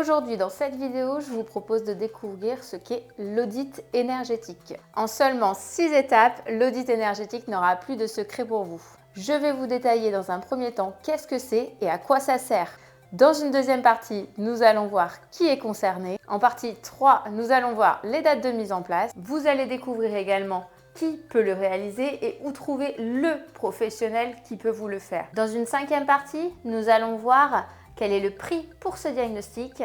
Aujourd'hui, dans cette vidéo, je vous propose de découvrir ce qu'est l'audit énergétique. En seulement 6 étapes, l'audit énergétique n'aura plus de secret pour vous. Je vais vous détailler dans un premier temps qu'est-ce que c'est et à quoi ça sert. Dans une deuxième partie, nous allons voir qui est concerné. En partie 3, nous allons voir les dates de mise en place. Vous allez découvrir également qui peut le réaliser et où trouver le professionnel qui peut vous le faire. Dans une cinquième partie, nous allons voir quel est le prix pour ce diagnostic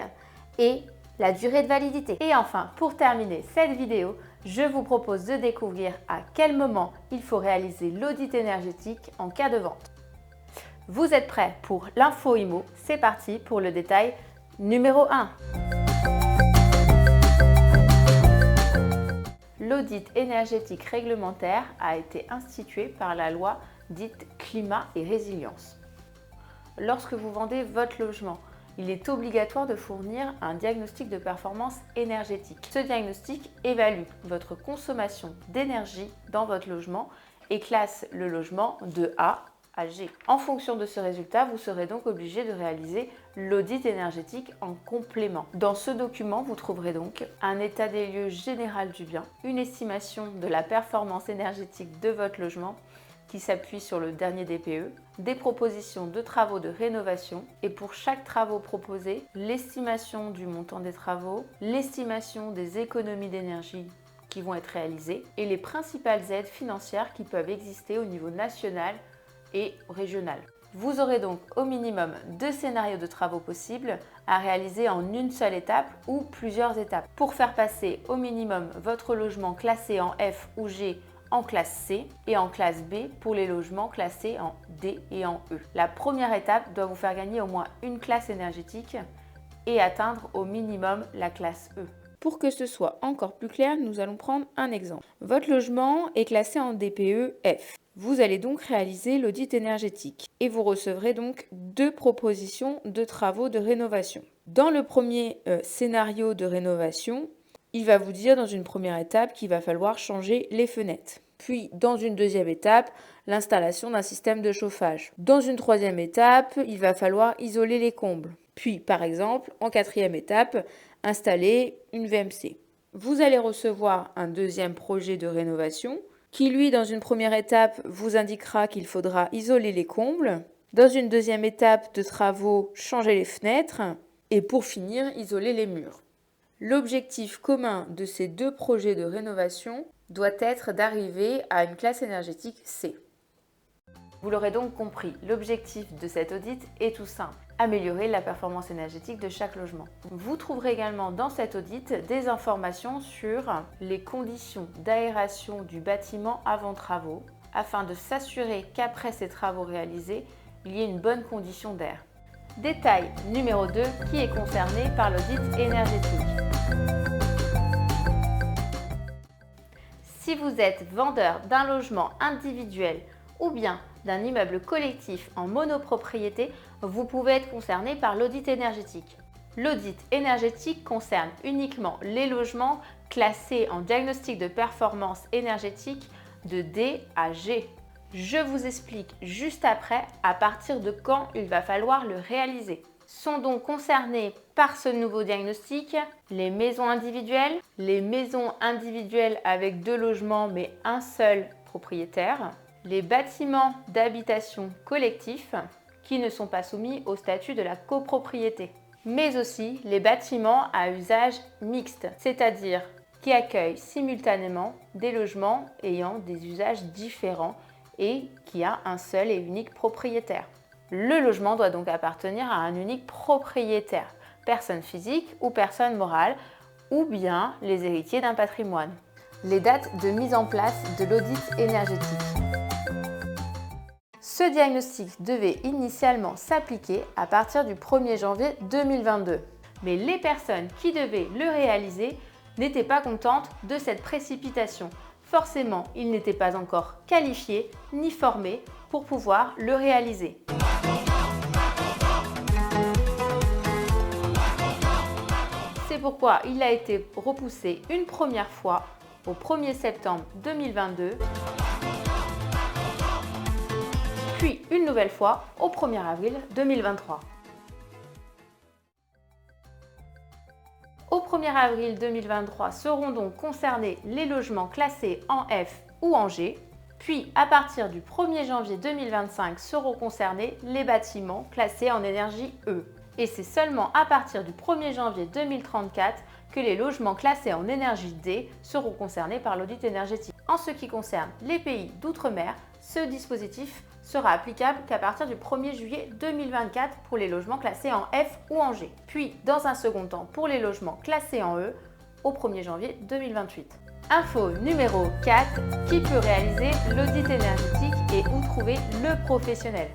et la durée de validité. Et enfin, pour terminer cette vidéo, je vous propose de découvrir à quel moment il faut réaliser l'audit énergétique en cas de vente. Vous êtes prêts pour l'info IMO? C'est parti pour le détail numéro 1. L'audit énergétique réglementaire a été institué par la loi dite Climat et Résilience. Lorsque vous vendez votre logement, il est obligatoire de fournir un diagnostic de performance énergétique. Ce diagnostic évalue votre consommation d'énergie dans votre logement et classe le logement de A à G. En fonction de ce résultat, vous serez donc obligé de réaliser l'audit énergétique en complément. Dans ce document, vous trouverez donc un état des lieux général du bien, une estimation de la performance énergétique de votre logement qui s'appuie sur le dernier DPE, des propositions de travaux de rénovation et pour chaque travaux proposé, l'estimation du montant des travaux, l'estimation des économies d'énergie qui vont être réalisées et les principales aides financières qui peuvent exister au niveau national et régional. Vous aurez donc au minimum 2 scénarios de travaux possibles à réaliser en une seule étape ou plusieurs étapes pour faire passer au minimum votre logement classé en F ou G en classe C et en classe B pour les logements classés en D et en E. La première étape doit vous faire gagner au moins une classe énergétique et atteindre au minimum la classe E. Pour que ce soit encore plus clair, nous allons prendre un exemple. Votre logement est classé en DPE F. Vous allez donc réaliser l'audit énergétique et vous recevrez donc 2 propositions de travaux de rénovation. Dans le premier scénario de rénovation, il va vous dire dans une première étape qu'il va falloir changer les fenêtres. Puis dans une deuxième étape, l'installation d'un système de chauffage. Dans une troisième étape, il va falloir isoler les combles. Puis par exemple, en quatrième étape, installer une VMC. Vous allez recevoir un deuxième projet de rénovation qui lui, dans une première étape, vous indiquera qu'il faudra isoler les combles. Dans une deuxième étape de travaux, changer les fenêtres. Et pour finir, isoler les murs. L'objectif commun de ces 2 projets de rénovation doit être d'arriver à une classe énergétique C. Vous l'aurez donc compris, l'objectif de cet audit est tout simple, améliorer la performance énergétique de chaque logement. Vous trouverez également dans cet audit des informations sur les conditions d'aération du bâtiment avant travaux, afin de s'assurer qu'après ces travaux réalisés, il y ait une bonne condition d'air. Détail numéro 2 qui est concerné par l'audit énergétique. Si vous êtes vendeur d'un logement individuel ou bien d'un immeuble collectif en monopropriété, vous pouvez être concerné par l'audit énergétique. L'audit énergétique concerne uniquement les logements classés en diagnostic de performance énergétique de D à G. Je vous explique juste après à partir de quand il va falloir le réaliser. Sont donc concernés par ce nouveau diagnostic les maisons individuelles avec 2 logements mais un seul propriétaire, les bâtiments d'habitation collectifs qui ne sont pas soumis au statut de la copropriété, mais aussi les bâtiments à usage mixte, c'est-à-dire qui accueillent simultanément des logements ayant des usages différents et qui a un seul et unique propriétaire. Le logement doit donc appartenir à un unique propriétaire, personne physique ou personne morale, ou bien les héritiers d'un patrimoine. Les dates de mise en place de l'audit énergétique. Ce diagnostic devait initialement s'appliquer à partir du 1er janvier 2022. Mais les personnes qui devaient le réaliser n'étaient pas contentes de cette précipitation. Forcément, ils n'étaient pas encore qualifiés ni formés pour pouvoir le réaliser. C'est pourquoi il a été repoussé une première fois au 1er septembre 2022, puis une nouvelle fois au 1er avril 2023. 1er avril 2023 seront donc concernés les logements classés en F ou en G. Puis, à partir du 1er janvier 2025, seront concernés les bâtiments classés en énergie E. Et c'est seulement à partir du 1er janvier 2034 que les logements classés en énergie D seront concernés par l'audit énergétique. En ce qui concerne les pays d'outre-mer, ce dispositif sera applicable qu'à partir du 1er juillet 2024 pour les logements classés en F ou en G. Puis, dans un second temps, pour les logements classés en E, au 1er janvier 2028. Info numéro 4, qui peut réaliser l'audit énergétique et où trouver le professionnel?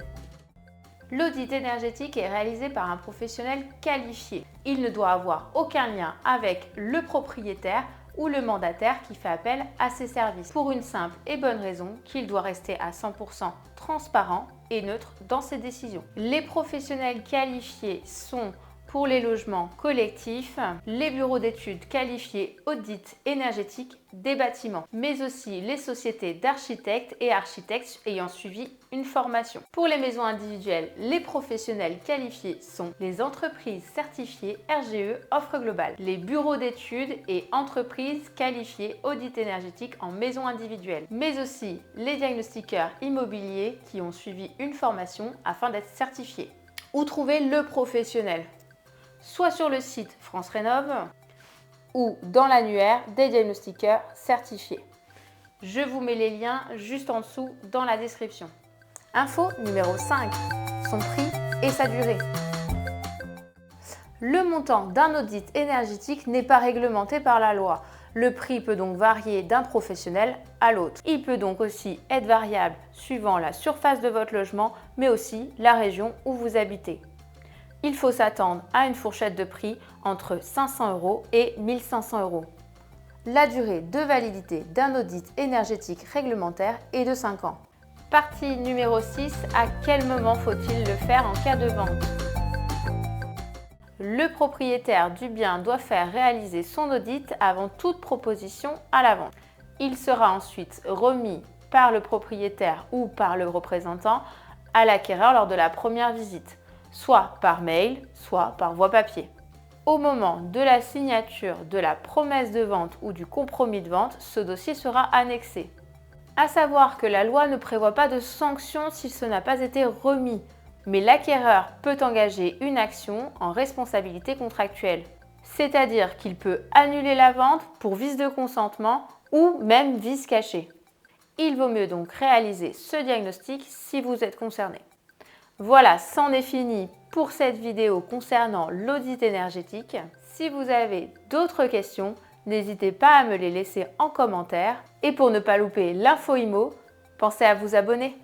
L'audit énergétique est réalisé par un professionnel qualifié. Il ne doit avoir aucun lien avec le propriétaire ou le mandataire qui fait appel à ses services, pour une simple et bonne raison qu'il doit rester à 100% transparent et neutre dans ses décisions. Les professionnels qualifiés sont pour les logements collectifs, les bureaux d'études qualifiés audit énergétique des bâtiments, mais aussi les sociétés d'architectes et architectes ayant suivi une formation. Pour les maisons individuelles, les professionnels qualifiés sont les entreprises certifiées RGE Offre Globale, les bureaux d'études et entreprises qualifiées audit énergétique en maison individuelle, mais aussi les diagnostiqueurs immobiliers qui ont suivi une formation afin d'être certifiés. Où trouver le professionnel? Soit sur le site France Rénov ou dans l'annuaire des diagnostiqueurs certifiés. Je vous mets les liens juste en dessous dans la description. Info numéro 5, son prix et sa durée. Le montant d'un audit énergétique n'est pas réglementé par la loi. Le prix peut donc varier d'un professionnel à l'autre. Il peut donc aussi être variable suivant la surface de votre logement, mais aussi la région où vous habitez. Il faut s'attendre à une fourchette de prix entre 500 € et 1500 €. La durée de validité d'un audit énergétique réglementaire est de 5 ans. Partie numéro 6, à quel moment faut-il le faire en cas de vente? Le propriétaire du bien doit faire réaliser son audit avant toute proposition à la vente. Il sera ensuite remis par le propriétaire ou par le représentant à l'acquéreur lors de la première visite, soit par mail, soit par voie papier. Au moment de la signature de la promesse de vente ou du compromis de vente, ce dossier sera annexé. À savoir que la loi ne prévoit pas de sanction si ce n'a pas été remis, mais l'acquéreur peut engager une action en responsabilité contractuelle. C'est-à-dire qu'il peut annuler la vente pour vice de consentement ou même vice caché. Il vaut mieux donc réaliser ce diagnostic si vous êtes concerné. Voilà, c'en est fini pour cette vidéo concernant l'audit énergétique. Si vous avez d'autres questions, n'hésitez pas à me les laisser en commentaire. Et pour ne pas louper l'info IMO, pensez à vous abonner.